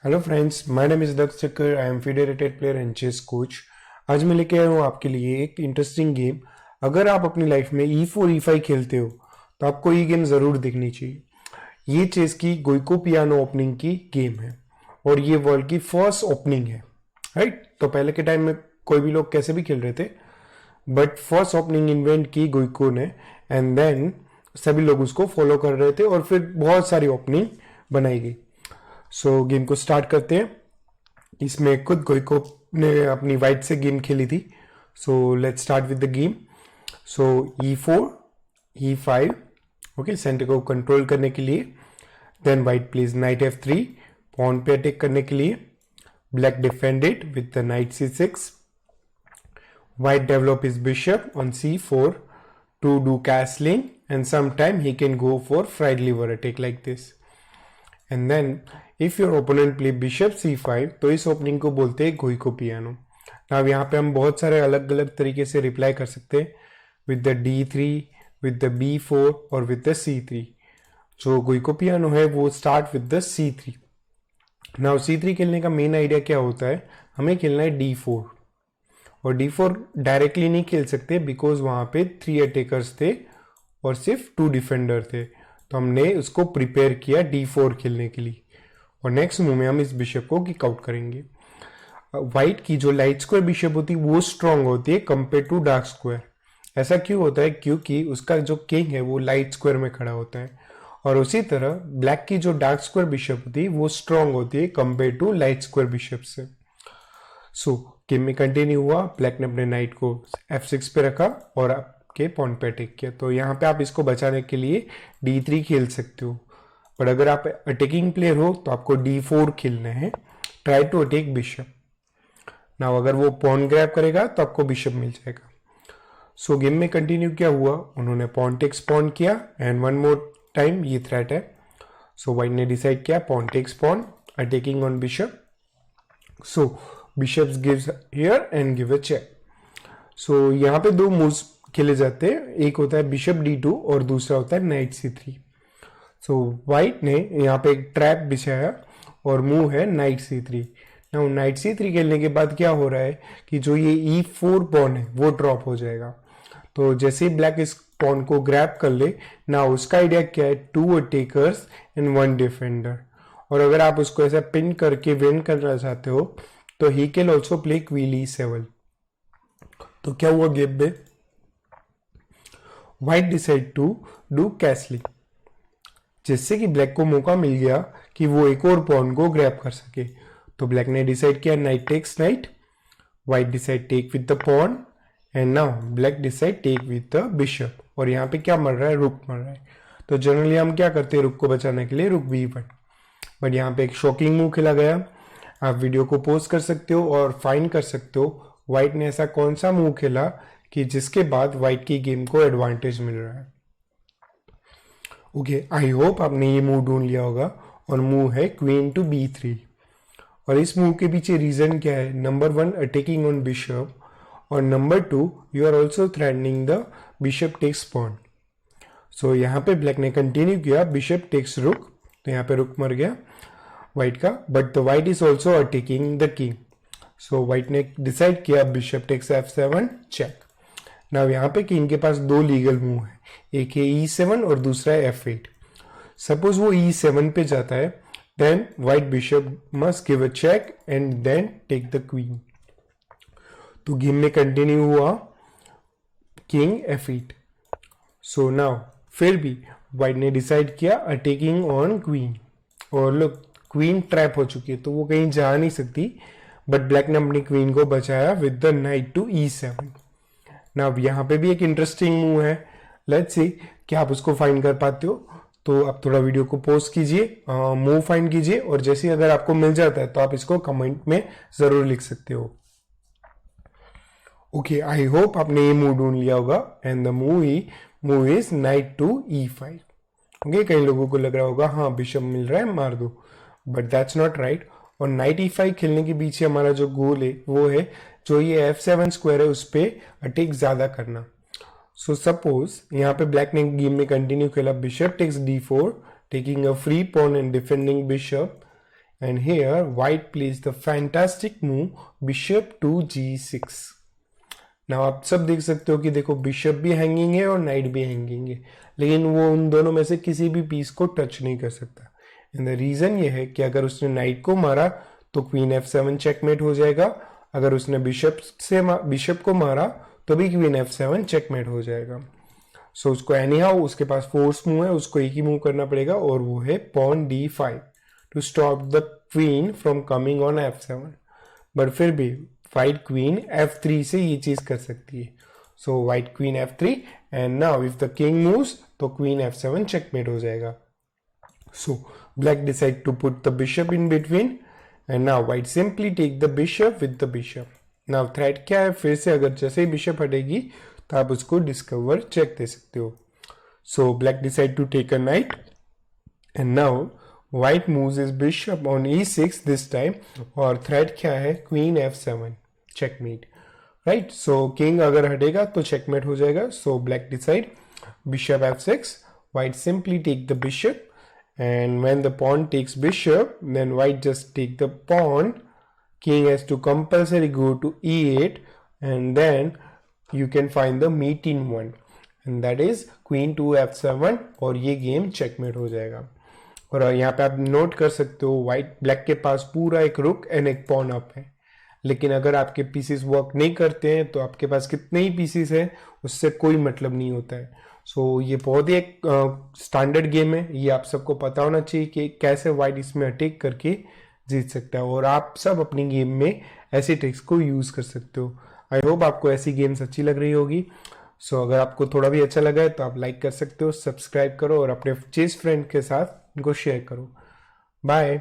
Hello friends, my name is Daksh Chakkar. I am federated player and chess coach. आज मैं लेके आया हूँ आपके लिए एक इंटरेस्टिंग गेम। अगर आप अपनी लाइफ में E4 E5 खेलते हो तो आपको ये गेम ज़रूर देखनी चाहिए। ये चेस की गोइको पियानो ओपनिंग की गेम है और ये वर्ल्ड की फर्स्ट ओपनिंग है, राइट। तो पहले के टाइम में कोई भी लोग कैसे भी खेल रहे थे, बट फर्स्ट ओपनिंग इन्वेंट की गोइको ने एंड देन सभी लोग उसको फॉलो कर रहे थे और फिर बहुत सारी ओपनिंग बनाई गई। सो गेम को स्टार्ट करते हैं। इसमें खुद गोइको ने अपनी वाइट से गेम खेली थी। So let's start with the game. So E4 E5, okay, centre को कंट्रोल करने के लिए। Then white plays knight F3, pawn पे अटैक करने के लिए। Black defended with the knight C6। White develop his bishop on C4 to do castling, and sometime he can go for fried liver attack like this. And then if your opponent play bishop C5, तो इस opening को बोलते हैं गोइको piano. अब यहाँ पे हम बहुत सारे अलग अलग तरीके से रिप्लाई कर सकते हैं, with the D3, with the B4 और विद द C3। जो गोइको पियानो है वो start with the C3। Now C3 खेलने का मेन आइडिया क्या होता है, हमें खेलना है D4 और D4 डायरेक्टली नहीं खेल सकते बिकॉज वहां पे 3 अटैकर्स थे और सिर्फ 2 डिफेंडर थे। तो हमने उसको प्रिपेयर किया D4 खेलने के लिए और नेक्स्ट मूव में हम इस बिशप को किक आउट करेंगे। व्हाइट की जो लाइट स्क्वायर बिशप होती है वो स्ट्रांग होती है कंपेयर टू डार्क स्क्वायर। ऐसा क्यों होता है, क्योंकि उसका जो किंग है वो लाइट स्क्वायर में खड़ा होता है और उसी तरह ब्लैक की जो डार्क स्क्वायर बिशप होती है वो स्ट्रांग होती है compare to light square bishop से। सो गेम में कंटिन्यू हुआ। ब्लैक ने अपने नाइट को F6 पे रखा और आपके पॉन पे अटैक किया। तो यहाँ पे आप इसको बचाने के लिए D3 खेल सकते हो, पर अगर आप अटैकिंग प्लेयर हो तो आपको D4 खेलना है, ट्राई टू अटैक बिशप। ना अगर वो पॉन ग्रैब करेगा तो आपको बिशप मिल जाएगा। सो गेम में कंटिन्यू क्या हुआ, उन्होंने पॉन टेक्स पॉन किया एंड वन मोर टाइम ये थ्रेट है। सो व्हाइट ने डिसाइड किया pawn takes pawn, attacking on bishop. So bishops gives here and give a check. So यहाँ पे 2 मूव्स खेले जाते हैं, एक होता है बिशप D2 और दूसरा होता है नाइट C3। सो व्हाइट ने यहाँ पे एक ट्रैप बिछाया और मूव है night C3। Now night C3 खेलने के बाद क्या हो रहा है कि जो ये E4 पॉन है वो ड्रॉप हो जाएगा। तो जैसे ही ब्लैक इस पॉन को ग्रैब कर ले, ना उसका आइडिया क्या है, 2 अटैकर्स एंड 1 डिफेंडर। और अगर आप उसको ऐसा पिन करके विन करना चाहते हो तो he can also play queen E7। तो क्या हुआ गेम में, white decide to do castling, जिससे कि ब्लैक को मौका मिल गया कि वो एक और पॉन को ग्रैब कर सके। तो ब्लैक ने डिसाइड किया knight takes knight, white decide take with the pawn and now black decide take with the bishop. और यहाँ पे क्या मर रहा है, रुक मर रहा है। तो जनरली हम क्या करते हैं रुक को बचाने के लिए, रुक B1, बट यहाँ पे एक शॉकिंग मूव खेला गया। आप वीडियो को पॉज कर सकते हो और फाइंड कर सकते हो व्हाइट ने ऐसा कौन सा मूव खेला कि जिसके बाद व्हाइट की गेम को एडवांटेज मिल रहा है। ओके, आई होप आपने ये मूव ढूंढ लिया होगा और मूव है क्वीन टू B3। और इस मूव के पीछे रीजन क्या है, नंबर 1 अटैकिंग ऑन बिशप और number 2 you are also threatening the bishop takes pawn. So यहाँ पे ब्लैक ने कंटिन्यू किया बिशप टेक्स रुक, तो यहाँ पे रुक मर गया व्हाइट का, but the white is also attacking the king. So white ने डिसाइड किया bishop takes F7 check. Now यहाँ पे किंग के पास 2 लीगल मूव है, एक है E7 और दूसरा है F8। सपोज वो E7 पे जाता है, then white bishop must give a check and then take the queen. तो गेम में कंटिन्यू हुआ किंग F8। सो नाउ फिर भी व्हाइट ने डिसाइड किया अटैकिंग ऑन क्वीन, और लुक क्वीन ट्रैप हो चुकी है तो वो कहीं जा नहीं सकती, बट ब्लैक ने अपनी क्वीन को बचाया with the night to E7। ना अब यहाँ पे भी एक इंटरेस्टिंग मूव है, लेट्स सी क्या आप उसको फाइंड कर पाते हो। तो आप थोड़ा वीडियो को पॉज कीजिए, मूव फाइंड कीजिए और जैसे अगर आपको मिल जाता है तो आप इसको कमेंट में जरूर लिख सकते हो। ओके, आई होप आपने ये मूव ढूंढ लिया होगा and the move is knight to E5। Okay, कई लोगों को लग रहा होगा हाँ बिशप मिल रहा है मार दो, बट दैट्स नॉट राइट। और नाइट E5 खेलने के पीछे हमारा जो गोल है वो है जो ये F7 स्क्वायर है उस पर अटैक ज्यादा करना। सो सपोज यहाँ पे ब्लैक ने गेम में कंटिन्यू खेला bishop takes D4, taking a free pawn and defending bishop and here white plays the fantastic move bishop to g6. now आप सब देख सकते हो कि देखो बिशप भी हैंगिंग है और नाइट भी हैंगिंग है, लेकिन वो उन दोनों में से किसी भी पीस को टच नहीं कर सकता। एंड द रीजन ये है कि अगर उसने नाइट को मारा तो क्वीन f7 चेकमेट हो जाएगा, अगर उसने बिशप को मारा तो भी क्वीन f7 चेकमेट हो जाएगा। सो उसको एनीहाउ उसके पास फोर्स मूव है, उसको एक ही मूव करना पड़ेगा और वो है pawn d5 to stop the queen from coming on f7। But फिर भी व्हाइट क्वीन f3 से ये चीज कर सकती है। So white queen f3 and now if the king moves तो क्वीन f7 चेकमेट हो जाएगा। So black decide to put the bishop in between and now white simply take the bishop with the bishop. Now threat क्या है, फिर से अगर जैसे ही bishop हटेगी तो आप उसको डिस्कवर चेक दे सकते हो। So black decide to take a knight and now white moves his bishop on e6 this time, और थ्रेट क्या है queen f7 checkmate, right. So king अगर हटेगा तो चेकमेट हो जाएगा। So black decide bishop f6, white simply take the bishop, and when the pawn takes bishop then white just take the pawn, king has to compulsory go to e8 and then you can find the meeting one and that is queen to f7 और ये game checkmate हो जाएगा। और यहाँ पे आप note कर सकते हो व्हाइट ब्लैक के पास पूरा एक रुक एंड एक पॉन अप है, लेकिन अगर आपके पीसेस वर्क नहीं करते हैं तो आपके पास कितने ही पीसेस हैं उससे कोई मतलब नहीं होता है। सो ये बहुत ही एक स्टैंडर्ड गेम है, ये आप सबको पता होना चाहिए कि कैसे व्हाइट इसमें अटैक करके जीत सकता है, और आप सब अपनी गेम में ऐसे ट्रिक्स को यूज कर सकते हो। आई होप आपको ऐसी गेम्स अच्छी लग रही होगी। सो अगर आपको थोड़ा भी अच्छा लगा है तो आप लाइक कर सकते हो, सब्सक्राइब करो और अपने चेस फ्रेंड के साथ इनको शेयर करो। बाय।